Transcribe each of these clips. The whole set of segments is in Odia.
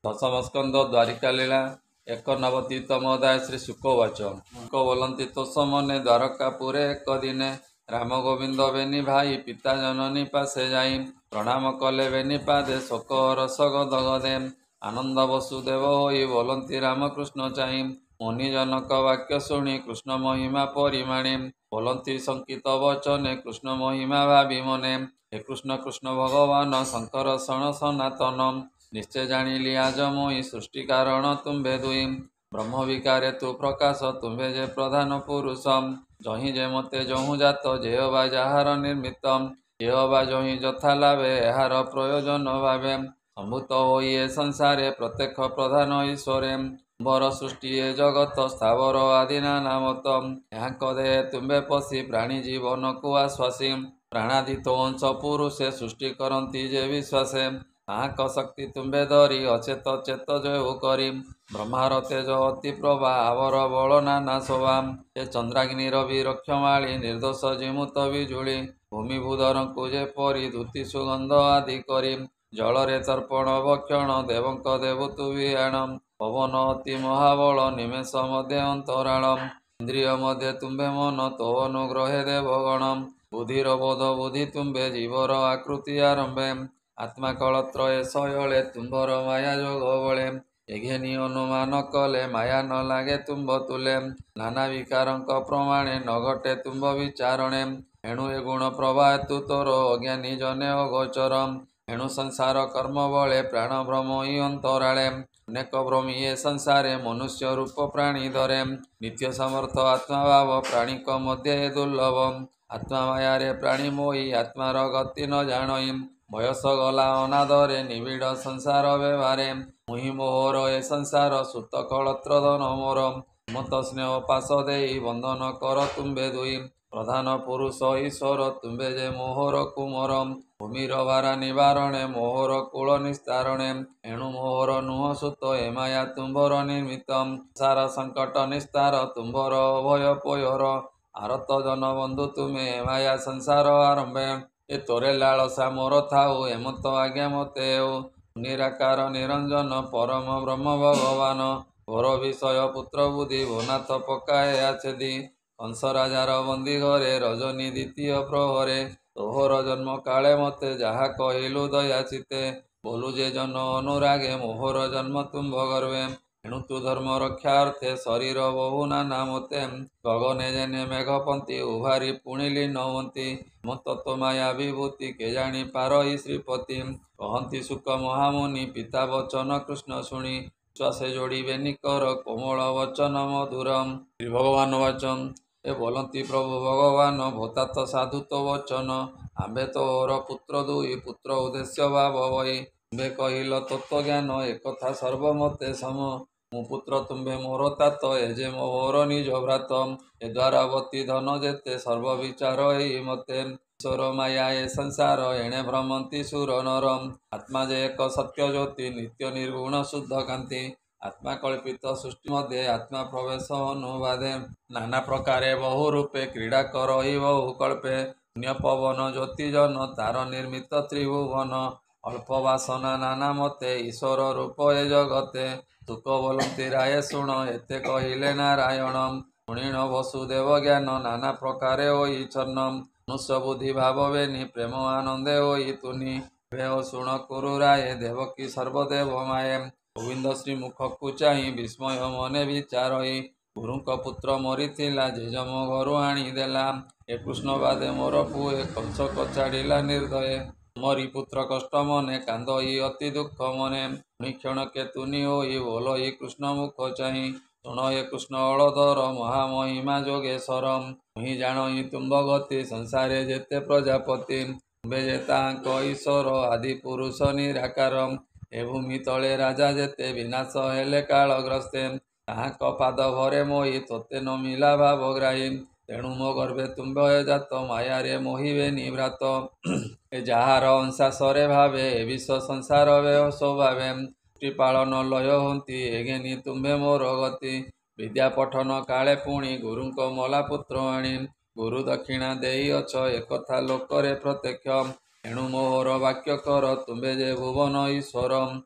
ଦଶମ ସ୍କନ୍ଧ ଦ୍ୱାରିକା ଲୀଳା 91ତମ ଅଧ୍ୟାୟ। ଶ୍ରୀ ଶୁକବାଚ। ଶୁକ ବୋଲନ୍ତି ତୋଷ ମନେ ଦ୍ୱାରକାପୁରେ ଏକ ଦିନେ, ରାମ ଗୋବିନ୍ଦ ବେନି ଭାଇ ପିତା ଜନନୀ ପାଶେ ଯାଇ, ପ୍ରଣାମ କଲେ ବେନି ପାଦେ ଶୋକ ରସ ଗଦ ଗଦେ, ଆନନ୍ଦ ବସୁଦେବ ହୋଇ ବୋଲନ୍ତି ରାମକୃଷ୍ଣ ଚାହିଁ, ମୁନି ଜନକ ବାକ୍ୟ ଶୁଣି କୃଷ୍ଣ ମହିମା ପରିମାଣେ, ବୋଲନ୍ତି ଶଙ୍କିତ ବଚନେ କୃଷ୍ଣ ମହିମା ଭାବି ମନେ, ହେ କୃଷ୍ଣ କୃଷ୍ଣ ଭଗବାନ ଶଙ୍କର ଶଣ ସନାତନ, ନିଶ୍ଚୟ ଜାଣିଲି ଆଜ ମୁଇଁ ସୃଷ୍ଟି କାରଣ ତୁମ୍ଭେ ଦୁଇ, ବ୍ରହ୍ମ ବିକାରେ ତୁ ପ୍ରକାଶ ତୁମ୍ଭେ ଯେ ପ୍ରଧାନ ପୁରୁଷ, ଯହିଁ ଯେ ମତେ ଯହୁଁ ଜାତ ଯେହବା ଯାହାର ନିର୍ମିତ, ଯେହବା ଯହିଁ ଯଥା ଲାଭେ ଏହାର ପ୍ରୟୋଜନ ଭାବେ, ସମ୍ଭୂତ ହୋଇ ଏ ସଂସାରେ ପ୍ରତ୍ୟକ୍ଷ ପ୍ରଧାନ ଈଶ୍ୱରେ, ବର ସୃଷ୍ଟି ଏ ଜଗତ ସ୍ଥାବର ଆଦି ନାନାମତ, ଏହାଙ୍କ ଦେହେ ତୁମ୍ଭେ ପଶି ପ୍ରାଣୀ ଜୀବନକୁ ଆଶ୍ୱାସୀ, ପ୍ରାଣାଦିତ ଅଂଶ ପୁରୁଷେ ସୃଷ୍ଟି କରନ୍ତି ଯେ ବିଶ୍ୱାସେ, ତାହାଙ୍କ ଶକ୍ତି ତୁମ୍ଭେ ଧରି ଅଚେତ ଚେତ ଯେହୁ କରି, ବ୍ରହ୍ମାର ତେଜ ଅତି ପ୍ରଭା ଆବର ବଳ ନାନା ଶୋଭା, ଏ ଚନ୍ଦ୍ରାଗ୍ନିର ବିରକ୍ଷମାଳି ନିର୍ଦୋଷ ଜିମୁତ ବିଜୁଳି, ଭୂମିଭୂଧରଙ୍କୁ ଯେପରି ଧୂତି ସୁଗନ୍ଧ ଆଦି କରି, ଜଳରେ ତର୍ପଣ ଭକ୍ଷଣ ଦେବଙ୍କ ଦେବୁ ତୁ ବିଆଣ, ପବନ ଅତି ମହାବଳ ନିମେଷ ମଧ୍ୟ ଅନ୍ତରାଳ, ଇନ୍ଦ୍ରିୟ ମଧ୍ୟ ତୁମ୍ଭେ ମନ ତୋ ଅନୁଗ୍ରହେ ଦେବଗଣ, ବୁଦ୍ଧିର ବୋଧ ବୁଦ୍ଧି ତୁମ୍ଭେ ଜୀବର ଆକୃତି ଆରମ୍ଭେ, ଆତ୍ମା କଳତ୍ର ଏ ଶୟଳେ ତୁମ୍ଭର ମାୟା ଯୋଗ ବଳେ, ଏଘେନି ଅନୁମାନ କଲେ ମାୟା ନ ଲାଗେ ତୁମ୍ଭ ତୁଲେ, ନାନା ବିକାରଙ୍କ ପ୍ରମାଣେ ନ ଘଟେ ତୁମ୍ଭ ବିଚାରଣେ, ଏଣୁ ଏ ଗୁଣ ପ୍ରଭା ହେତୁ ତୋର ଅଜ୍ଞାନୀ ଜନେ ଅଗୋଚର, ଏଣୁ ସଂସାର କର୍ମ ବଳେ ପ୍ରାଣ ଭ୍ରମ ଇ ଅନ୍ତରାଳେ, ଅନେକ ଭ୍ରମୀ ଏ ସଂସାରେ ମନୁଷ୍ୟ ରୂପ ପ୍ରାଣୀ ଧରେ, ନିତ୍ୟ ସମର୍ଥ ଆତ୍ମା ଭାବ ପ୍ରାଣୀଙ୍କ ମଧ୍ୟ ଏ ଦୁର୍ଲଭ, ଆତ୍ମା ମାୟାରେ ପ୍ରାଣୀ ମୋହି ଆତ୍ମାର ଗତି ନ ଜାଣଇ, ବୟସ ଗଲା ଅନାଦରେ ନିବିଡ଼ ସଂସାର ବ୍ୟବହାରେ, ମୁହିଁ ମୋହର ଏ ସଂସାର ସୁତ କଳତ୍ର ଧନ ମୋର, ମତ ସ୍ନେହ ପାଶ ଦେଇ ବନ୍ଧନ କର ତୁମ୍ଭେ ଦୁଇ, ପ୍ରଧାନ ପୁରୁଷ ଈଶ୍ୱର ତୁମ୍ଭେ ଯେ ମୋହର କୁମର, ଭୂମିର ଭାରା ନିବାରଣେ ମୋହର କୂଳ ନିସ୍ତାରଣେ, ଏଣୁ ମୋହର ନୁହ ସୁତ ଏ ମାୟା ତୁମ୍ଭର ନିର୍ମିତ, ସାର ସଙ୍କଟ ନିସ୍ତାର ତୁମ୍ଭର ଅଭୟ ପୋୟର, ଆରତ ଜନ ବନ୍ଧୁ ତୁମେ ଏ ମାୟା ସଂସାର ଆରମ୍ଭେ, ଏ ତୋରେ ଲାଳସା ମୋର ଥାଉ ଏମତ ଆଜ୍ଞା ମତେ ହେଉ, ନିରାକାର ନିରଞ୍ଜନ ପରମ ବ୍ରହ୍ମ ଭଗବାନ, ଘୋର ବିଷୟ ପୁତ୍ର ବୁଦ୍ଧି ଭୁନାଥ ପକାଏ ଆଛେଦି, କଂସ ରାଜାର ବନ୍ଦୀ ଘରେ ରଜନୀ ଦ୍ୱିତୀୟ ପ୍ରହରେ, ତୋହର ଜନ୍ମ କାଳେ ମତେ ଯାହା କହିଲୁ ଦୟା ଚିତେ, ବୋଲୁ ଯେ ଜନ ଅନୁରାଗେ ମୋହର ଜନ୍ମ ତୁମ୍ଭ ଗର୍ଭେ, ଏଣୁ ତୁ ଧର୍ମ ରକ୍ଷା ଅର୍ଥେ ଶରୀର ବହୁ ନାନା ମତେ, ଗଗନେ ଯେନେ ମେଘପନ୍ତି ଉଭାରି ପୁଣିଲି ନଅନ୍ତି, ମତ ତ ମାୟା ବିଭୂତି କେ ଜାଣି ପାରଇ ଶ୍ରୀପତି, କହନ୍ତି ଶୁକ ମହାମୁନି ପିତା ବଚନ କୃଷ୍ଣ ଶୁଣି, ଶ୍ୱାସେ ଯୋଡ଼ିବେନି କର କୋମଳ ବଚନ ମଧୁର, ଶ୍ରୀ ଭଗବାନ ବାଚନ। ଏ ବୋଲନ୍ତି ପ୍ରଭୁ ଭଗବାନ ଭୋତାତ ସାଧୁ ତୋ ବଚନ, ଆମ୍ଭେ ତୋର ପୁତ୍ର ଦୁଇ ପୁତ୍ର ଉଦ୍ଦେଶ୍ୟ ଭାବ ବହି, ତୁମ୍ଭେ କହିଲ ତତ୍ତ୍ୱ ଜ୍ଞାନ ଏକଥା ସର୍ବ ମତେ ସମ, ମୁଁ ପୁତ୍ର ତୁମ୍ଭେ ମୋର ତାତ ଏ ଯେ ମୋହର ନିଜ ଭ୍ରାତ, ଏ ଦ୍ୱାରାବତୀ ଧନ ଯେତେ ସର୍ବ ବିଚାର ଏଇ ମତେ, ଈଶ୍ୱର ମାୟା ଏ ସଂସାର ଏଣେ ଭ୍ରମନ୍ତି ସୁର ନର, ଆତ୍ମା ଯେ ଏକ ସତ୍ୟ ଜ୍ୟୋତି ନିତ୍ୟ ନିର୍ଗୁଣ ଶୁଦ୍ଧ କାନ୍ତି, ଆତ୍ମା କଳ୍ପିତ ସୃଷ୍ଟି ମଧ୍ୟ ଆତ୍ମା ପ୍ରବେଶ ଅନୁବାଦେ, ନାନା ପ୍ରକାରେ ବହୁ ରୂପେ କ୍ରୀଡ଼ା କରହି ବହୁ କଳ୍ପେ, ପୁଣ୍ୟ ପବନ ଜ୍ୟୋତି ଜନ ତାର ନିର୍ମିତ ତ୍ରିଭୁବନ, ଅଳ୍ପ ବାସନା ନାନା ମତେ ଈଶ୍ୱର ରୂପ ଏ ଜଗତେ, ଶୁକ ବୋଲନ୍ତି ରାୟେ ଶୁଣ ଏତେ କହିଲେ ନାରାୟଣ, ଶୁଣିଣ ବସୁଦେବ ଜ୍ଞାନ ନାନା ପ୍ରକାରେ ହୋଇ ଛନ୍ନ, ମନୁଷ୍ୟ ବୁଦ୍ଧି ଭାବ ବେନି ପ୍ରେମ ଆନନ୍ଦେ ହୋଇ ତୁନି, ବେହ ଶୁଣ କୁରୁ ରାୟେ ଦେବକୀ ସର୍ବଦେବ ମାଏ, ଗୋବିନ୍ଦ ଶ୍ରୀ ମୁଖକୁ ଚାହିଁ ବିସ୍ମୟ ମନେ ବିଚାରଇ, ଗୁରୁଙ୍କ ପୁତ୍ର ମରିଥିଲା ଯେ ଯମ ଘରୁ ଆଣିଦେଲା, ଏ କୃଷ୍ଣ ବାଦେ ମୋର ପୁଏ କଂସ କଚାଡ଼ିଲା ନିର୍ଦୟେ, ମରି ପୁତ୍ର କଷ୍ଟ ମନେ କାନ୍ଦଇ ଅତି ଦୁଃଖ ମନେ, ପୁଣି କ୍ଷଣକେ ତୁନି ହୋଇ ବୋଲଇ କୃଷ୍ଣ ମୁଖ ଚାହିଁ, ଶୁଣ ଏ କୃଷ୍ଣ ହଳଧର ମହାମହିମା ଯୋଗେଶ୍ୱର, ମୁହିଁ ଜାଣଇ ତୁମ୍ଭ ଗତି ସଂସାରେ ଯେତେ ପ୍ରଜାପତି, ତୁମ୍ଭେ ଯେ ତାହାଙ୍କ ଈଶ୍ୱର ଆଦି ପୁରୁଷ ନିରାକାର, ଏ ଭୂମି ତଳେ ରାଜା ଯେତେ ବିନାଶ ହେଲେ କାଳଗ୍ରସ୍ତେ, ତାହାଙ୍କ ପାଦ ଭରେ ମୋହି ତୋତେ ନମିଲା ଭାବଗ୍ରାହୀ, ତେଣୁ ମୋ ଗର୍ଭେ ତୁମ୍ଭ ଜାତ ମାୟାରେ ମୋହିବେନି ଭ୍ରାତ, ଏ ଯାହାର ଅଂଶାସରେ ଭାବେ ଏ ବିଶ୍ୱ ସଂସାର ବେହ ସ୍ୱଭାବେ, ସୃଷ୍ଟି ପାଳନ ଲୟ ହୁଅନ୍ତି ଏଘେନି ତୁମ୍ଭେ ମୋର ଗତି, ବିଦ୍ୟା ପଠନ କାଳେ ପୁଣି ଗୁରୁଙ୍କ ମଲା ପୁତ୍ର ଆଣି, ଗୁରୁ ଦକ୍ଷିଣା ଦେଇଅଛ ଏକଥା ଲୋକରେ ପ୍ରତ୍ୟକ୍ଷ, ଏଣୁ ମୋହର ବାକ୍ୟ କର ତୁମ୍ଭେ ଯେ ଭୁବନ ଈଶ୍ୱର।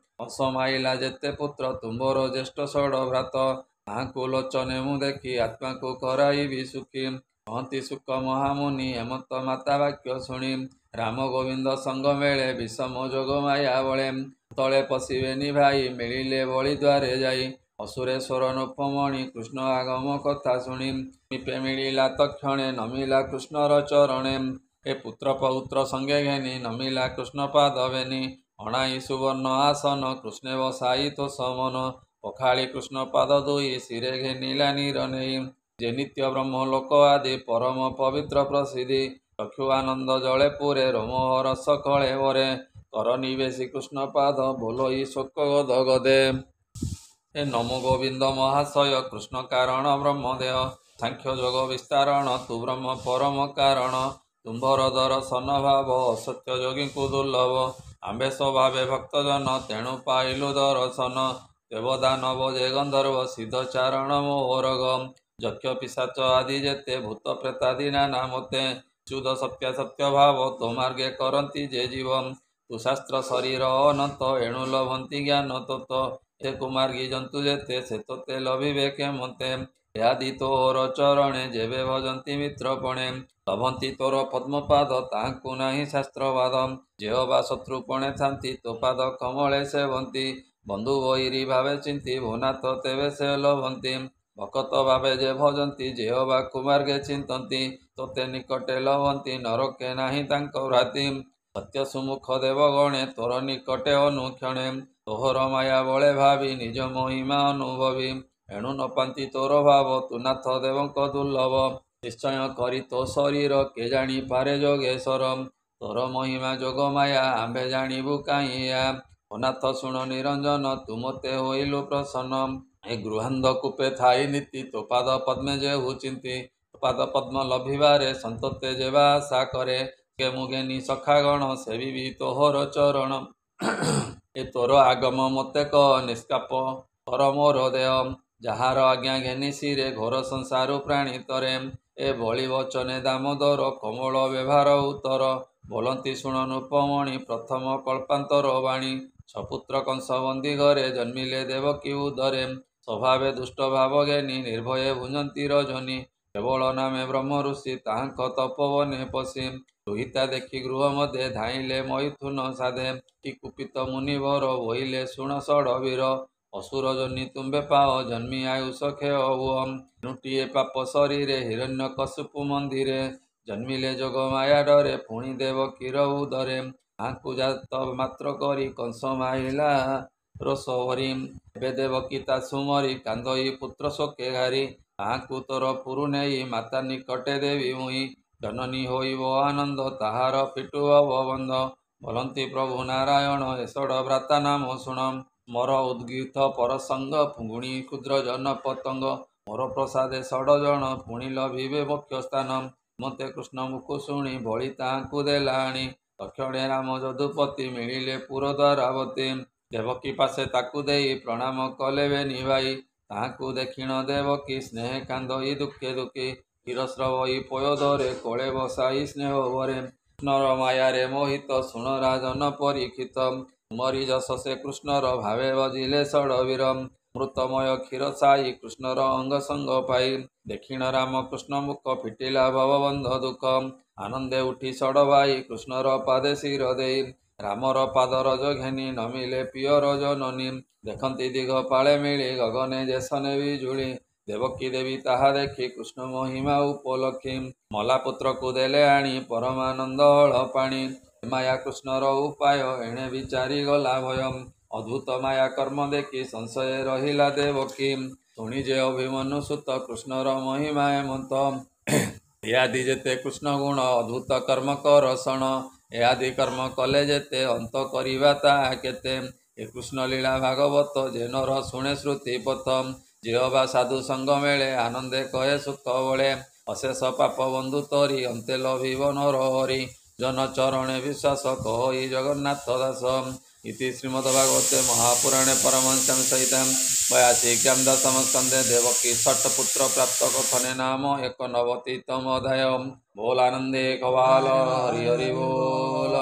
ଅସମାଇଲା ଯେତେ ପୁତ୍ର ତୁମ୍ଭର ଜ୍ୟେଷ୍ଠ ଷଡ଼ ଭ୍ରାତ। ତାହାଙ୍କୁ ଲୋଚନେ ମୁଁ ଦେଖି ଆତ୍ମାକୁ କରାଇବି ସୁଖୀ। କହନ୍ତି ଶୁକ ମହାମୁନି ହେମନ୍ତ ମାତା ବାକ୍ୟ ଶୁଣି। ରାମ ଗୋବିନ୍ଦ ସଙ୍ଗ ମେଳେ ବିଷମ ଯୋଗ ମାୟା ବଳେ। ତଳେ ପଶିବେନି ଭାଇ ମିଳିଲେ ବଳି ଦ୍ୱାରେ ଯାଇ। ଅସୁରେଶ୍ୱର ନୃପମଣି କୃଷ୍ଣ ଆଗମ କଥା ଶୁଣି। ନିପେ ମିଳିଲା ତକ୍ଷଣେ ନମିଲା କୃଷ୍ଣର ଚରଣେ। ଏ ପୁତ୍ର ପୌତ୍ର ସଙ୍ଗେ ଘେନି ନମିଲା କୃଷ୍ଣ ପାଦ ବେନି। ଅଣାଇ ସୁବର୍ଣ୍ଣ ଆସନ କୃଷ୍ଣେ ବସାଇ ତୋଷ ମନ। ପଖାଳି କୃଷ୍ଣ ପାଦ ଦୁଇ ଶିରେ ଘେନିଲା ନୀର ନେଇ। ଯେ ନିତ୍ୟ ବ୍ରହ୍ମ ଲୋକ ଆଦି ପରମ ପବିତ୍ର ପ୍ରସିଦ୍ଧି। ଚକ୍ଷୁ ଆନନ୍ଦ ଜଳେ ପୁରେ ରୋମୋହ ରସ କଳେ ବରେ। କର ନିବେଶୀ କୃଷ୍ଣ ପାଦ ବୋଲୋଇ ଶୋକ ଗଦ ଗଦେ। ଏ ନମୋ ଗୋବିନ୍ଦ ମହାଶୟ କୃଷ୍ଣ କାରଣ ବ୍ରହ୍ମଦେହ। ସାଂଖ୍ୟ ଯୋଗ ବିସ୍ତାରଣ ତୁ ବ୍ରହ୍ମ ପରମ କାରଣ। ତୁମ୍ଭର ଦର୍ଶନ ଭାବ ଅସତ୍ୟ ଯୋଗୀଙ୍କୁ ଦୁର୍ଲଭ। ଆମ୍ଭେ ସ୍ୱଭାବେ ଭକ୍ତଜନ ତେଣୁ ପାଇଲୁ ଦର୍ଶନ। ଦେବଦାନବ ଯେ ଗନ୍ଧର୍ବ ସିଦ୍ଧ ଚାରଣ ମୋହରଗ। ଯକ୍ଷ ପିଶାଚ ଆଦି ଯେତେ ଭୂତ ପ୍ରେତାଦି ନାନା ମତେ। ଚୁଦ ସତ୍ୟ ସତ୍ୟ ଭାବ ତୋ ମାର୍ଗେ କରନ୍ତି ଯେ ଜୀବ। ତୁ ଶାସ୍ତ୍ର ଶରୀର ଅନନ୍ତ ଏଣୁ ଲଭନ୍ତି ଜ୍ଞାନ ତୋତ। ଏ କୁମାର୍ଗୀ ଜନ୍ତୁ ଯେତେ ସେ ତୋତେ ଲଭିବେ କେମତେ। ଆଦି ତୋର ଚରଣେ ଯେବେ ଭଜନ୍ତି ମିତ୍ରପଣେ। ଲଭନ୍ତି ତୋର ପଦ୍ମପାଦ ତାହାଙ୍କୁ ନାହିଁ ଶାସ୍ତ୍ରବାଦ। ଯେହ ବା ଶତ୍ରୁପଣେ ଥାନ୍ତି ତୋ ପାଦ କମଳେ ସେବନ୍ତି। ବନ୍ଧୁ ବୈରୀ ଭାବେ ଚିନ୍ତି ଭୁନାଥ ତେବେ ସେ ଲଭନ୍ତି। ଭକତ ଭାବେ ଯେ ଭଜନ୍ତି ଯେହ ବା କୁମାର୍ଗେ ଚିନ୍ତନ୍ତି। ତୋତେ ନିକଟେ ଲଭନ୍ତି ନରକେ ନାହିଁ ତାଙ୍କ ଭ୍ରାତି। ସତ୍ୟ ସୁମୁଖ ଦେବଗଣେ ତୋର ନିକଟେ ଅନୁକ୍ଷଣେ। ତୋହର ମାୟା ବଳେ ଭାବି ନିଜ ମହିମା ଅନୁଭବୀ। ଏଣୁ ନ ପାନ୍ତି ତୋର ଭାବ ତୁ ନାଥ ଦେବଙ୍କ ଦୁର୍ଲଭ। ନିଶ୍ଚୟ କରି ତୋ ଶରୀର କେ ଜାଣି ପାରେ ଯୋଗେଶ୍ୱର। ତୋର ମହିମା ଯୋଗ ମାୟା ଆମ୍ଭେ ଜାଣିବୁ କାହିଁ ୟା। ଓ ନାଥ ଶୁଣ ନିରଞ୍ଜନ ତୁ ମୋତେ ହୋଇଲୁ ପ୍ରସନ୍ନ। ଏ ଗୃହାନ୍ଧ କୂପେ ଥାଇ ନୀତି ତୋ ପାଦ ପଦ୍ମେ ଯେହୁ ଚିନ୍ତି। ତୋ ପାଦ ପଦ୍ମ ଲଭିବାରେ ସନ୍ତୋତେ ଯେବା ଆଶା କରେ। କେ ମୁଁ ଘେନି ସଖାଗଣ ସେବିବି ତୋହର ଚରଣ। ଏ ତୋର ଆଗମ ମୋତେ କହ ନିଷ୍କାପ କର ମୋର ଦେହ। ଯାହାର ଆଜ୍ଞା ଘେନି ଶିରେ ଘୋର ସଂସାରୁ ପ୍ରାଣୀ ତରେ। ଏ ଭଳି ବଚନେ ଦାମୋଦର କୋମଳ ବ୍ୟବହାର ଉତ୍ତର। ବୋଲନ୍ତି ଶୁଣ ନୃପମଣି ପ୍ରଥମ କଳ୍ପାନ୍ତର ବାଣୀ। ସପୁତ୍ର କଂସ ବନ୍ଦୀ ଘରେ ଜନ୍ମିଲେ ଦେବକୀ ଉଦରେ। ସ୍ୱଭାବେ ଦୁଷ୍ଟ ଭାବ ଘେନି ନିର୍ଭୟେ ଭୁଞ୍ଜନ୍ତି ରଜନୀ। କେବଳ ନାମେ ବ୍ରହ୍ମ ଋଷି ତାହାଙ୍କ ତପୋବନେ ପଶି। ଦୁହିତା ଦେଖି ଗୃହ ମଧ୍ୟ ଧାଇଁଲେ ମୈଥୁନ ସାଧେ। କି କୁପିତ ମୁନିବର ବୋଇଲେ ଶୁଣ ଷଡ଼ବୀର। ଅସୁର ଜନି ତୁମ୍ଭେ ପାଅ ଜନ୍ମି ଆୟୁଷ କ୍ଷୟ ହୁଅ। ନୁଟିଏ ପାପ ଶରୀରେ ହିରଣ୍ୟ କଶିପୁ ମନ୍ଦିରେ। ଜନ୍ମିଲେ ଯୋଗ ମାୟା ଡରେ ପୁଣି ଦେବକୀର ଉଦରେ। ତାହାଙ୍କୁ ଜାତ ମାତ୍ର କରି କଂସ ମାଇଲା ରୋଷ ଭରି। ଏବେ ଦେବକୀ ତା ସୁମରି କାନ୍ଦଇ ପୁତ୍ର ଶୋକେ ଘାରି। ତାହାଙ୍କୁ ତୋର ପୁରୁ ନେଇ ମାତା ନିକଟେ ଦେବି ମୁଇଁ। ଜନନୀ ହୋଇବ ଆନନ୍ଦ ତାହାର ଫିଟୁବ ବନ୍ଧ। ବୋଲନ୍ତି ପ୍ରଭୁ ନାରାୟଣ ଏ ଷଡ଼ ଭ୍ରାତା ନାମ ଶୁଣ। ମୋର ଉଦ୍ଗୀତ ପରସଙ୍ଗ ଗୁଣି କ୍ଷୁଦ୍ର ଜନ ପତଙ୍ଗ। ମୋର ପ୍ରସାଦେ ଷଡ଼ ଜଣ ପୁଣି ଲଭିବେ ମୋକ୍ଷ ସ୍ଥାନ। ମତେ କୃଷ୍ଣ ମୁଖୁ ଶୁଣି ବଳି ତାହାଙ୍କୁ ଦେଲା ଆଣି। ତକ୍ଷଣେ ରାମ ଯଦୁପତି ମିଳିଲେ ପୁର ଦ୍ୱାରାବତୀ। ଦେବକୀ ପାଶେ ତାକୁ ଦେଇ ପ୍ରଣାମ କଲେ ବେନି ଭାଇ। ତାହାଙ୍କୁ ଦେଖିଣ ଦେବକୀ ସ୍ନେହେ କାନ୍ଦଇ ଦୁଃଖେ ଦୁଃଖୀ। କ୍ଷୀରସ୍ରବଇ ପୟୋଦରେ କୋଳେ ବସାଇ ସ୍ନେହ ଭରେ। କୃଷ୍ଣର ମାୟାରେ ମୋହିତ ଶୁଣ ରାଜନ ପରୀକ୍ଷିତ। ତୁମରି ଯଶ ସେ କୃଷ୍ଣର ଭାବେ ବଜିଲେ ଷଡ଼ବୀର। ମୃତମୟ କ୍ଷୀର ସାଇ କୃଷ୍ଣର ଅଙ୍ଗ ସଙ୍ଗ ପାଇ। ଦେଖିଣ ରାମ କୃଷ୍ଣ ମୁଖ ଫିଟିଲା ଭବବନ୍ଧ ଦୁଃଖ। ଆନନ୍ଦେ ଉଠି ଷଡ଼ ଭାଇ କୃଷ୍ଣର ପାଦେ ଶିର ଦେଇ। ରାମର ପାଦ ରଜ ଘେନି ନମିଲେ ପିଅର ଜନନୀ। ଦେଖନ୍ତି ଦିଗ ପାଳେ ମିଳି ଗଗନେ ଯେସନେ ବିଜୁଳି। ଦେବକୀ ଦେବୀ ତାହା ଦେଖି କୃଷ୍ଣ ମହିମା ଉପଲକ୍ଷୀ। ମଲା ପୁତ୍ରକୁ ଦେଲେ ଆଣି ପରମାନନ୍ଦ ହଳ ପାଣି। ମାୟା କୃଷ୍ଣର ଉପାୟ ଏଣେ ବିଚାରି ଗଲା ଭୟ। ଅଦ୍ଭୁତ ମାୟା କର୍ମ ଦେଖି ସଂଶୟେ ରହିଲା ଦେବକୀ। ଶୁଣି ଯେ ଅଭିମନ୍ୟୁ ସୁତ କୃଷ୍ଣର ମହିମା ଏମନ୍ତ। ଏ ଆଦି ଯେତେ କୃଷ୍ଣ ଗୁଣ ଅଦ୍ଭୁତ କର୍ମ କର ଶଣ। ଏ ଆଦି କର୍ମ କଲେ ଯେତେ ଅନ୍ତ କରିବା ତାହା କେତେ। ଏ କୃଷ୍ଣ ଲୀଳା ଭାଗବତ ଯେ ନର ଶୁଣେ ଶ୍ରୁତି ପଥ। ଯେହ ବା ସାଧୁ ସଙ୍ଗ ମେଳେ ଆନନ୍ଦେ କହେ ସୁଖ ବଳେ। ଅଶେଷ ପାପ ବନ୍ଧୁ ତରି ଅନ୍ତେ ଲଭିବ ନର ହରି। ଜନ ଚରଣେ ବିଶ୍ୱାସ କହଇ ଜଗନ୍ନାଥ ଦାସ। ଇତି ଶ୍ରୀମଦ୍ଭାଗବତେ ମହାପୁରାଣେ ପରମହଂସ୍ୟାଂ ସହିତାଂ 82 ଦଶମ ସ୍କନ୍ଧେ ଦେବକୀ ଷଟ୍ପୁତ୍ର ପ୍ରାପ୍ତ କଥନେ ନାମ 91ତମ ଅଧ୍ୟାୟ। बोल आनंदे कवाल हरि हरि बोल